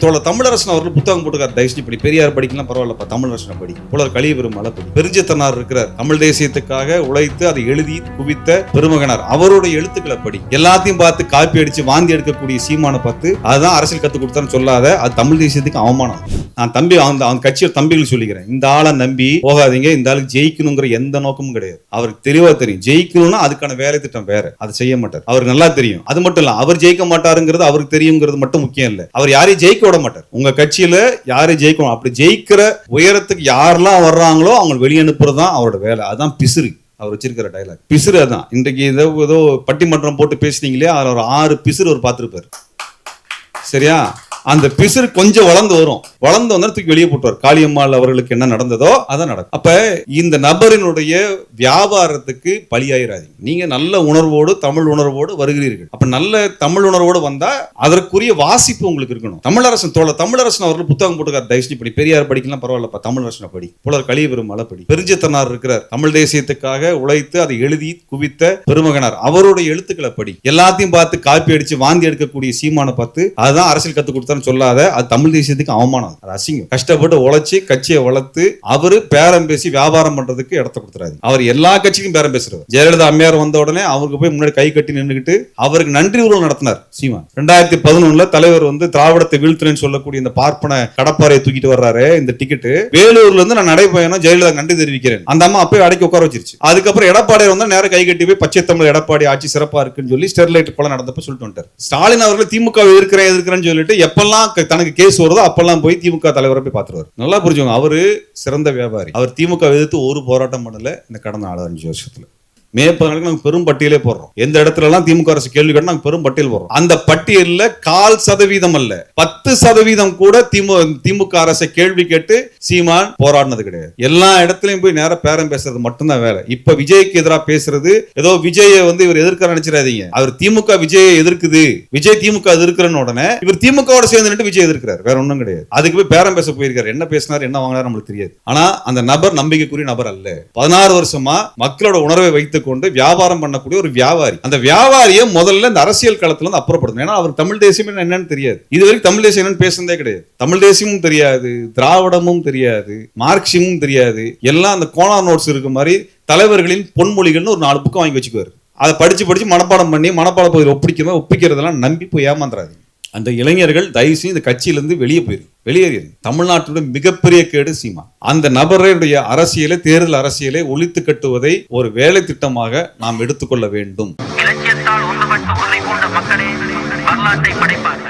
தோழர் தமிழரசன் அவர்கள் புத்தகம் போட்டுக்கார். தயவுசெய்து இப்படி பெரியார் படிக்கலாம் பரவாயில்லப்பா, தமிழரசனை படி, புலர் கலியபெருமாளை படி. பெருஞ்சித்தனார் இருக்கிறார், தமிழ் தேசியத்துக்காக உழைத்து அதை எழுதி குவித்த பெருமகனார், அவருடைய எழுத்துக்களை படி. எல்லாத்தையும் பார்த்து காப்பி அடிச்சு வாந்தி எடுக்கக்கூடிய சீமானை பார்த்து அதுதான் அரசியல் கத்து கொடுத்தான்னு சொல்லாத, அது தமிழ் தேசியத்துக்கு அவமானம். நான் தம்பி அவன் கட்சியில் தம்பிகள் சொல்லிக்கிறேன், இந்த ஆளை நம்பி போகாதீங்க. இந்த ஆளுக்கு ஜெயிக்கணுங்கிற எந்த நோக்கமும் கிடையாது. அவருக்கு தெளிவா தெரியும் ஜெயிக்கணும்னா அதுக்கான வேலை திட்டம் வேற, அதை செய்ய மாட்டார். அவருக்கு நல்லா தெரியும். அது மட்டும் இல்ல, அவர் ஜெயிக்க மாட்டாருங்கிறது அவருக்கு தெரியுங்கிறது மட்டும் முக்கியம் இல்ல, அவர் யாரையும் ஜெயிக்க விட மாட்டார். உங்க கட்சியில யாரை ஜெயிக்கணும், அப்படி ஜெயிக்கிற உயரத்துக்கு யாரெல்லாம் வர்றாங்களோ அவங்க வெளியே அனுப்புறதுதான் அவரோட வேலை. அதான் பிசிறு அவர் வச்சிருக்கிற டைலாக். பிசிறு அதான். இன்றைக்கு ஏதோ பட்டிமன்றம் போட்டு பேசுனீங்களே, அதுல ஒரு 6 பிசிறு அவர் பார்த்திருப்பாரு. சரியா? அந்த பிசிறு கொஞ்சம் வளர்ந்து வரும், வளர்ந்து வந்து தூக்கி வெளியே போட்டுவார். காளியம்மாள் அவர்களுக்கு என்ன நடந்ததோ அதான் நடக்கும். அப்ப இந்த நபரினுடைய வியாபாரத்துக்கு பலியாயிராதீங்க. நீங்க நல்ல உணர்வோடு தமிழ் உணர்வோடு வருகிறீர்கள். அப்ப நல்ல தமிழ் உணர்வோடு வந்தா அதற்குரிய வாசிப்பு உங்களுக்கு இருக்கணும். தமிழரசன் தோழர் தமிழரசன் அவர்கள் புத்தகம் போட்டுக்கார். தயவுசெய்து இப்படி பெரியார் படிக்கலாம் பரவாயில்லப்பா, தமிழரசனை படி, புலர் கலியபெருமாளை படி. பெருஞ்சித்தனார் இருக்கிறார், தமிழ் தேசியத்துக்காக உழைத்து அதை எழுதி குவித்த பெருமகனார், அவருடைய எழுத்துக்களை படி. எல்லாத்தையும் பார்த்து காப்பி அடிச்சு வாந்தி எடுக்கக்கூடிய சீமானை பார்த்து அதுதான் அரசியல் கத்து கொடுத்த சொல்லாத, அது தமிழ் தேசியத்துக்கு அவமானம், அது அசிங்கம். கஷ்டப்பட்டு உழைச்சி கட்சியை வளர்த்து அவரு பேரம் பேசி வியாபாரம் பண்றதுக்கு இடத்த கொடுத்துறாரு. அவர் எல்லா கட்சிக்கும் பேரம் பேசுறாரு. ஜெயலலிதா அம்மையார் வந்த உடனே அவருக்கு போய் முன்னாடி கை கட்டி நின்றுகிட்டு அவருக்கு நன்றி உருவம் நடத்தினார் சீமான். 2011 தலைவர் வந்து திராவிடத்தை வீழ்த்துறேன்னு சொல்லக்கூடிய இந்த பார்ப்பன கடப்பாறையை தூக்கிட்டு வர்றாரு. இந்த டிக்கெட் வேலூர்ல இருந்து நான் நடைபயணம் ஜெயலலிதா நன்றி தெரிவிக்கிறேன், அந்த அம்மா அப்பவே அடக்கி உட்கார வச்சிருச்சு. அதுக்கப்புறம் எடப்பாடி வந்து நேரம் கை கட்டி போய் பச்சை தமிழ் எடப்பாடி ஆட்சி சிறப்பா இருக்குன்னு சொல்லி ஸ்டெர்லைட் போல நடந்தப்ப சொல்லிட்டு வந்துட்டார். ஸ்டாலின் அவர்கள் திமுக எதிர்க்கிறேன்னு சொல்லிட்டு தனக்கு கேஸ் வருதோ அப்பெல்லாம் போய் திமுக தலைவரை போய் பார்த்துருவார். நல்லா புரிஞ்சுங்க, அவரு சிறந்த வியாபாரி. அவர் திமுக எதிர்த்து ஒரு போராட்டம் பண்ணல இந்த கடந்த 4-5 வருஷத்துல. மே 14 நாங்க பெரும் பட்டியலே போடுறோம். எந்த இடத்துல எல்லாம் திமுக அரசு கேள்வி கேட்டா நாங்க பெரும் பட்டியல் போடுறோம். அந்த பட்டியல்ல 0.25% அல்ல 10% கூட திமுக அரசை கேள்வி கேட்டு சீமான் போராடினது கிடையாது. எல்லா இடத்துலயும் போய் நேரம் பேரம் பேசுறது மட்டும்தான் வேலை. இப்ப விஜய்க்கு எதிராக பேசுறது, ஏதோ விஜயை வந்து இவர் எதிர்க்க நினைச்சிடாதீங்க. அவர் திமுக விஜயை எதிர்க்குது, விஜய் திமுக எதிர்க்கிறன்னு உடனே இவர் திமுக சேர்ந்து விஜய் எதிர்க்கிறார், வேற ஒண்ணும் கிடையாது. அதுக்கு போய் பேரம் பேச போயிருக்காரு. என்ன பேசினார் என்ன வாங்கினார் நம்மளுக்கு தெரியாது. ஆனா அந்த நபர் நம்பிக்கைக்குரிய நபர் அல்ல. 16 வருஷமா மக்களோட உணர்வை வைத்து கொண்டு வியாபாரம் பண்ணக்கூடிய ஒரு வியாபாரி. அந்த வியாபாரியை முதல்ல இந்த அரசியல் களத்துல இருந்து அப்புறப்படுத்தணும். ஏன்னா அவர் தமிழ் தேசியம் என்னன்னு தெரியாது. இதுவரைக்கும் தமிழ் தேசியம் என்னன்னு பேசுனதே கிடையாது. தமிழ் தேசியமும் தெரியாது, திராவிடமும் தெரியாது, மார்க்சியமும் தெரியாது. எல்லாம் அந்த கோனார் நோட்ஸ் இருக்க மாதிரி தலைவர்களின் பொன்மொழிகள்னு ஒரு 4 புக்கம் வாங்கி வச்சுக்குவாரு. அதை படிச்சு மனப்பாடம் பண்ணி மனப்பாட பகுதியில் ஒப்பிக்கிறதெல்லாம் நம்பி போய் ஏமாந்துறாரு. அந்த இளைஞர்கள் தயவு செய்து இந்த கட்சியிலிருந்து வெளியேறி தமிழ்நாட்டோட மிகப்பெரிய கேடு சீமா. அந்த நபருடைய அரசியலை, தேர்தல் அரசியலை ஒழித்து கட்டுவதை ஒரு வேலை திட்டமாக நாம் எடுத்துக்கொள்ள வேண்டும். இலக்கியத்தால் ஒன்றுபட்டு உன்னை போன்ற மக்களே வரலாற்றை படைப்பார்.